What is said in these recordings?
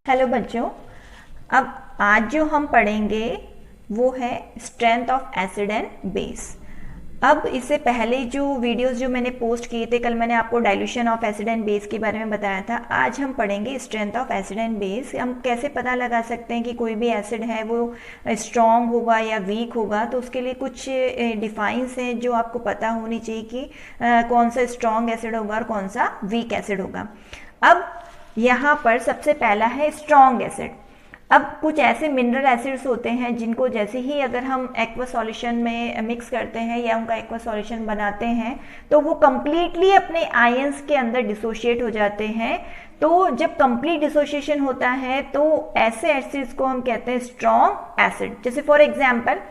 Hello बच्चों। अब आज जो हम पढ़ेंगे वो है strength of acid and base. अब इससे पहले जो वीडियोस जो मैंने पोस्ट किए थे, कल मैंने आपको dilution of acid and base के बारे में बताया था। आज हम पढ़ेंगे strength of acid and base. हम कैसे पता लगा सकते हैं कि कोई भी एसिड है वो स्ट्रॉन्ग होगा या वीक होगा, तो उसके लिए कुछ डिफाइंस हैं जो आपको पता होनी चाहिए कि कौन सा स्ट्रॉन्ग एसिड होगा और कौन सा वीक एसिड होगा। अब यहाँ पर सबसे पहला है स्ट्रॉन्ग एसिड। अब कुछ ऐसे मिनरल एसिड्स होते हैं जिनको जैसे ही अगर हम एक्वा सॉल्यूशन में मिक्स करते हैं या उनका एक्वा सॉल्यूशन बनाते हैं तो वो कंप्लीटली अपने आयंस के अंदर डिसोशिएट हो जाते हैं। तो जब कंप्लीट डिसोशिएशन होता है तो ऐसे एसिड्स को हम कहते हैं स्ट्रॉन्ग एसिड। जैसे फॉर एग्जांपल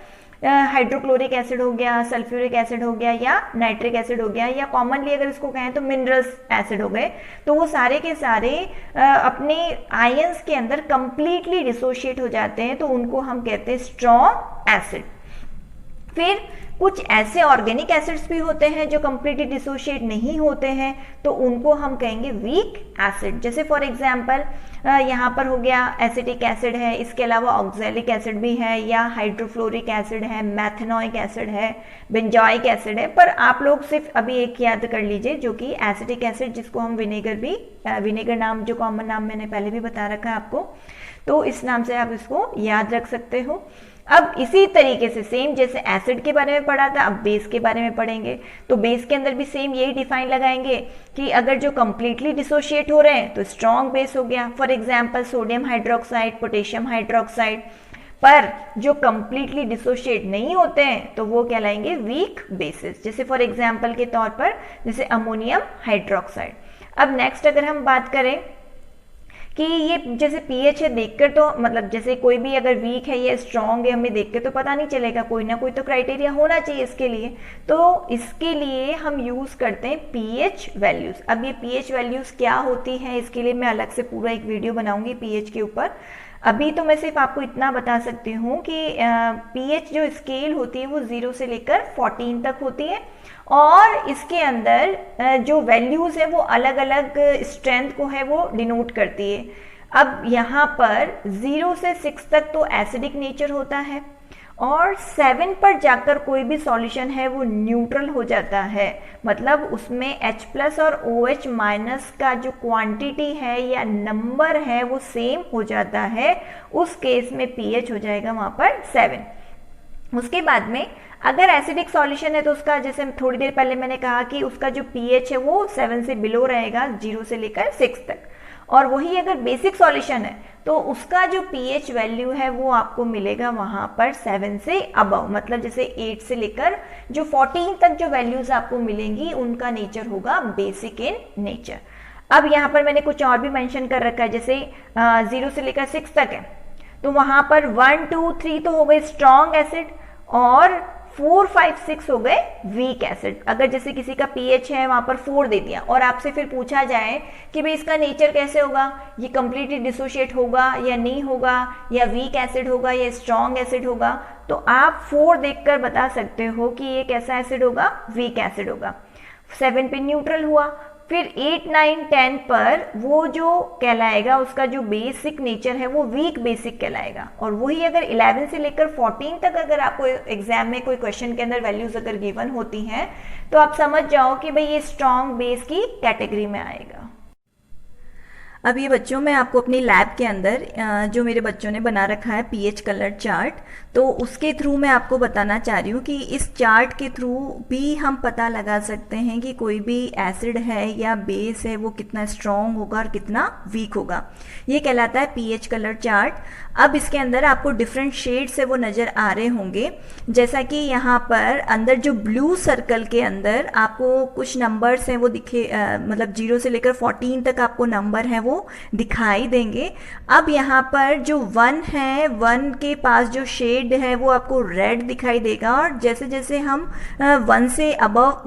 हाइड्रोक्लोरिक एसिड हो गया, सल्फ्यूरिक एसिड हो गया या नाइट्रिक एसिड हो गया, या कॉमनली अगर इसको कहें तो मिनरल्स एसिड हो गए। तो वो सारे के सारे अपने आयंस के अंदर कंप्लीटली डिसोशिएट हो जाते हैं, तो उनको हम कहते हैं स्ट्रॉन्ग एसिड। फिर कुछ ऐसे ऑर्गेनिक एसिड्स भी होते हैं जो कंप्लीटली डिसोशिएट नहीं होते हैं, तो उनको हम कहेंगे वीक एसिड। जैसे फॉर एग्जांपल यहाँ पर हो गया एसिटिक एसिड है, इसके अलावा ऑक्सैलिक एसिड भी है, या हाइड्रोफ्लोरिक एसिड है, मैथेनोइक एसिड है, बेंजोइक एसिड है। पर आप लोग सिर्फ अभी एक याद कर लीजिए जो कि एसिटिक एसिड, जिसको हम विनेगर नाम, जो कॉमन नाम मैंने पहले भी बता रखा है आपको, तो इस नाम से आप इसको याद रख सकते हो। अब इसी तरीके से सेम जैसे एसिड के बारे में पढ़ा था, अब बेस के बारे में पढ़ेंगे। तो बेस के अंदर भी सेम यही डिफाइन लगाएंगे कि अगर जो कंप्लीटली डिसोशिएट हो रहे हैं तो स्ट्रॉन्ग बेस हो गया। For example sodium hydroxide, potassium hydroxide. पर जो कंप्लीटली डिसोशिएट नहीं होते हैं तो वो कहलाएंगे वीक बेसिस। जैसे फॉर एग्जांपल के तौर पर जैसे अमोनियम हाइड्रोक्साइड। अब नेक्स्ट अगर हम बात करें कि ये जैसे पीएच है, देखकर तो मतलब जैसे कोई भी अगर वीक है या स्ट्रॉन्ग है हमें देख के तो पता नहीं चलेगा, कोई ना कोई तो क्राइटेरिया होना चाहिए इसके लिए। तो इसके लिए हम यूज करते हैं पीएच वैल्यूज। अब ये पीएच वैल्यूज क्या होती हैं, इसके लिए मैं अलग से पूरा एक वीडियो बनाऊंगी पीएच के ऊपर। अभी तो मैं सिर्फ आपको इतना बता सकती हूँ कि पीएच जो स्केल होती है वो 0 से लेकर 14 तक होती है, और इसके अंदर जो वैल्यूज है वो अलग अलग स्ट्रेंथ को है वो डिनोट करती है। अब यहाँ पर 0 से 6 तक तो एसिडिक नेचर होता है, और 7 पर जाकर कोई भी सॉल्यूशन है वो न्यूट्रल हो जाता है। मतलब उसमें H+ और OH- का जो क्वांटिटी है या नंबर है वो सेम हो जाता है। उस केस में पीएच हो जाएगा वहाँ पर 7। उसके बाद में अगर एसिडिक सॉल्यूशन है तो उसका, जैसे थोड़ी देर पहले मैंने कहा कि उसका जो पीएच है वो 7 से बिलो रहेगा, 0 से लेकर 6 तक। और वही अगर बेसिक सॉल्यूशन है तो उसका जो पीएच वैल्यू है वो आपको मिलेगा वहां पर 7 से अबव। मतलब जैसे 8 से लेकर जो 14 तक जो वैल्यूज आपको मिलेंगी उनका नेचर होगा बेसिक इन नेचर। अब यहाँ पर मैंने कुछ और भी मेंशन कर रखा है, जैसे 0 से लेकर 6 तक है तो वहां पर 1, 2, 3 तो हो गए स्ट्रॉन्ग एसिड, और 4, 5, 6 हो गए वीक एसिड। अगर जैसे किसी का पीएच है वहां पर 4 दे दिया और आपसे फिर पूछा जाए कि भाई इसका नेचर कैसे होगा, ये कंप्लीटली डिसोशिएट होगा या नहीं होगा, या वीक एसिड होगा या स्ट्रॉन्ग एसिड होगा, तो आप 4 देखकर बता सकते हो कि ये कैसा एसिड होगा, वीक एसिड होगा। 7 पे न्यूट्रल हुआ। फिर 8, 9, 10 पर वो जो कहलाएगा उसका जो बेसिक नेचर है वो वीक बेसिक कहलाएगा। और वही अगर 11 से लेकर 14 तक अगर आपको एग्जाम में कोई क्वेश्चन के अंदर वैल्यूज अगर गिवन होती हैं तो आप समझ जाओ कि भाई ये स्ट्रॉन्ग बेस की कैटेगरी में आएगा। अब ये बच्चों, मैं आपको अपनी लैब के अंदर जो मेरे बच्चों ने बना रखा है पीएच कलर चार्ट, तो उसके थ्रू मैं आपको बताना चाह रही हूँ कि इस चार्ट के थ्रू भी हम पता लगा सकते हैं कि कोई भी एसिड है या बेस है वो कितना स्ट्रॉन्ग होगा और कितना वीक होगा। ये कहलाता है पीएच कलर चार्ट। अब इसके अंदर आपको डिफरेंट शेड्स है वो नज़र आ रहे होंगे। जैसा कि यहाँ पर अंदर जो ब्लू सर्कल के अंदर आपको कुछ नंबर्स हैं वो दिखे, मतलब 0 से लेकर 14 तक आपको नंबर है वो दिखाई देंगे। अब यहाँ पर जो 1 है, 1 के पास जो शेड है वो आपको रेड दिखाई देगा, और जैसे जैसे हम 1 से अबव,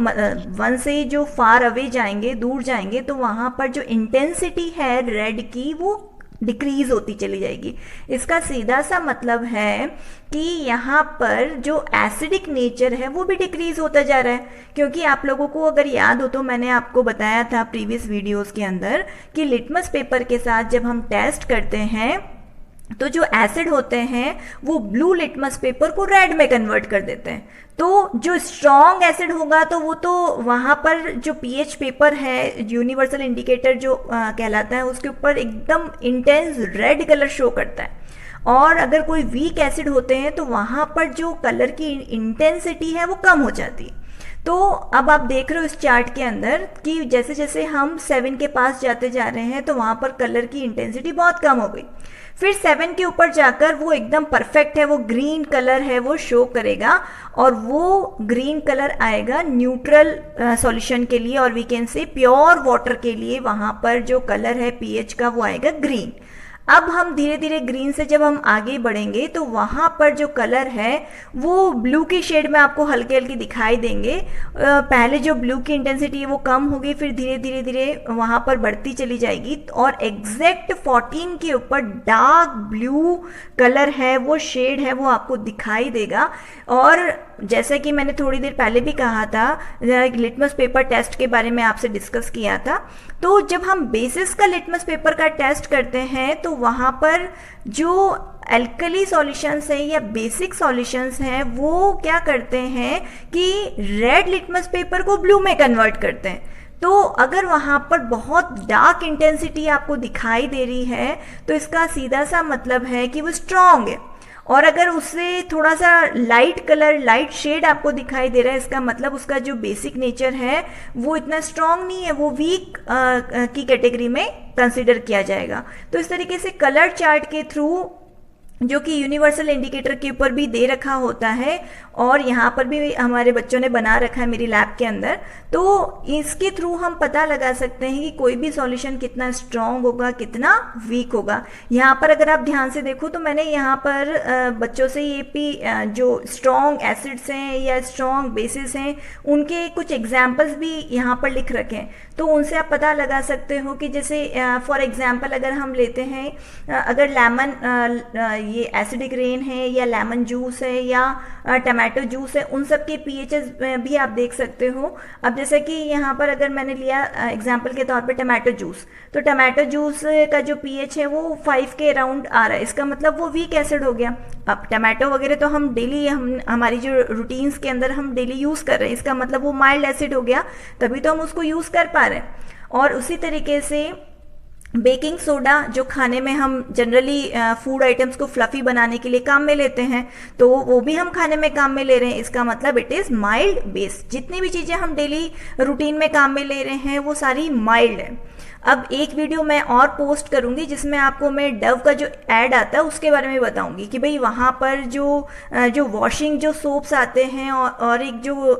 1 से जो फार अवे जाएंगे, दूर जाएंगे, तो वहाँ पर जो इंटेंसिटी है रेड की वो डिक्रीज होती चली जाएगी। इसका सीधा सा मतलब है कि यहाँ पर जो एसिडिक नेचर है वो भी डिक्रीज होता जा रहा है। क्योंकि आप लोगों को अगर याद हो तो मैंने आपको बताया था प्रीवियस वीडियोस के अंदर कि लिटमस पेपर के साथ जब हम टेस्ट करते हैं तो जो एसिड होते हैं वो ब्लू लिटमस पेपर को रेड में कन्वर्ट कर देते हैं। तो जो स्ट्रॉन्ग एसिड होगा तो वो तो वहाँ पर जो पीएच पेपर है, यूनिवर्सल इंडिकेटर जो कहलाता है, उसके ऊपर एकदम इंटेंस रेड कलर शो करता है। और अगर कोई वीक एसिड होते हैं तो वहाँ पर जो कलर की इंटेंसिटी है वो कम हो जाती है। तो अब आप देख रहे हो इस चार्ट के अंदर कि जैसे जैसे हम 7 के पास जाते जा रहे हैं तो वहाँ पर कलर की इंटेंसिटी बहुत कम हो गई। फिर 7 के ऊपर जाकर वो एकदम परफेक्ट है, वो ग्रीन कलर है वो शो करेगा, और वो ग्रीन कलर आएगा न्यूट्रल सॉल्यूशन के लिए, और we can say pure water के लिए वहाँ पर जो कलर है पीएच का वो आएगा ग्रीन। अब हम धीरे धीरे ग्रीन से जब हम आगे बढ़ेंगे तो वहाँ पर जो कलर है वो ब्लू की शेड में आपको हल्के हल्के दिखाई देंगे। पहले जो ब्लू की इंटेंसिटी है वो कम होगी, फिर धीरे धीरे धीरे वहाँ पर बढ़ती चली जाएगी, और एग्जैक्ट 14 के ऊपर डार्क ब्लू कलर है वो शेड है वो आपको दिखाई देगा। और जैसा कि मैंने थोड़ी देर पहले भी कहा था, लिटमस पेपर टेस्ट के बारे में आपसे डिस्कस किया था, तो जब हम बेसिस का लिटमस पेपर का टेस्ट करते हैं तो वहाँ पर जो एल्कली सॉल्यूशंस हैं या बेसिक सॉल्यूशंस हैं वो क्या करते हैं कि रेड लिटमस पेपर को ब्लू में कन्वर्ट करते हैं। तो अगर वहाँ पर बहुत डार्क इंटेंसिटी आपको दिखाई दे रही है तो इसका सीधा सा मतलब है कि वो स्ट्रॉन्ग है, और अगर उससे थोड़ा सा लाइट कलर, लाइट शेड आपको दिखाई दे रहा है, इसका मतलब उसका जो बेसिक नेचर है वो इतना स्ट्रॉन्ग नहीं है, वो वीक की कैटेगरी में कंसिडर किया जाएगा। तो इस तरीके से कलर चार्ट के थ्रू, जो कि यूनिवर्सल इंडिकेटर के ऊपर भी दे रखा होता है और यहाँ पर भी हमारे बच्चों ने बना रखा है मेरी लैब के अंदर, तो इसके थ्रू हम पता लगा सकते हैं कि कोई भी सॉल्यूशन कितना स्ट्रॉन्ग होगा, कितना वीक होगा। यहाँ पर अगर आप ध्यान से देखो तो मैंने यहाँ पर बच्चों से ये भी जो स्ट्रॉन्ग एसिड्स हैं या स्ट्रॉन्ग बेसिस हैं उनके कुछ एग्जाम्पल्स भी यहाँ पर लिख रखे हैं, तो उनसे आप पता लगा सकते हो कि जैसे फॉर एग्जाम्पल अगर हम लेते हैं, अगर लेमन ये एसिडिक रेन है या लेमन जूस है या टमाटो जूस है, उन सब के पीएचएस भी आप देख सकते हो। अब जैसे कि यहाँ पर अगर मैंने लिया एग्जांपल के तौर पे टमाटो जूस, तो टमाटो जूस का जो पीएच है वो 5 के अराउंड आ रहा है, इसका मतलब वो वीक एसिड हो गया। अब टमाटो वगैरह तो हम डेली हमारी जो रूटीन्स के अंदर हम डेली यूज़ कर रहे हैं, इसका मतलब वो माइल्ड एसिड हो गया, तभी तो हम उसको यूज़ कर पा रहे हैं। और उसी तरीके से बेकिंग सोडा जो खाने में हम जनरली फूड आइटम्स को फ्लफी बनाने के लिए काम में लेते हैं, तो वो भी हम खाने में काम में ले रहे हैं, इसका मतलब इट इज़ माइल्ड बेस। जितनी भी चीज़ें हम डेली रूटीन में काम में ले रहे हैं वो सारी माइल्ड है। अब एक वीडियो मैं और पोस्ट करूंगी जिसमें आपको मैं डव का जो ऐड आता है उसके बारे में बताऊंगी कि भाई वहाँ पर जो वॉशिंग जो सोप्स आते हैं और एक जो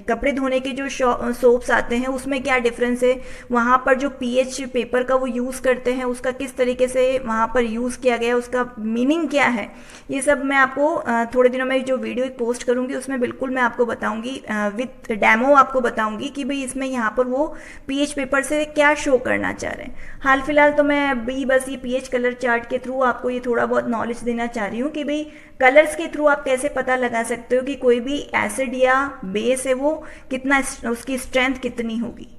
कपड़े धोने के जो सोप्स आते हैं उसमें क्या डिफरेंस है, वहाँ पर जो पीएच पेपर का वो यूज़ करते हैं उसका किस तरीके से वहाँ पर यूज़ किया गया, उसका मीनिंग क्या है, ये सब मैं आपको थोड़े दिनों में जो वीडियो पोस्ट करूँगी उसमें बिल्कुल मैं आपको बताऊँगी, विथ डेमो आपको बताऊँगी कि भाई इसमें यहाँ पर वो पीएच पेपर से क्या शो करना चाह रहे हैं। हाल फिलहाल तो मैं अभी बस ये पीएच कलर चार्ट के थ्रू आपको ये थोड़ा बहुत नॉलेज देना चाह रही हूँ कि भाई कलर्स के थ्रू आप कैसे पता लगा सकते हो कि कोई भी एसिड या बेस है वो कितना, उसकी स्ट्रेंथ कितनी होगी।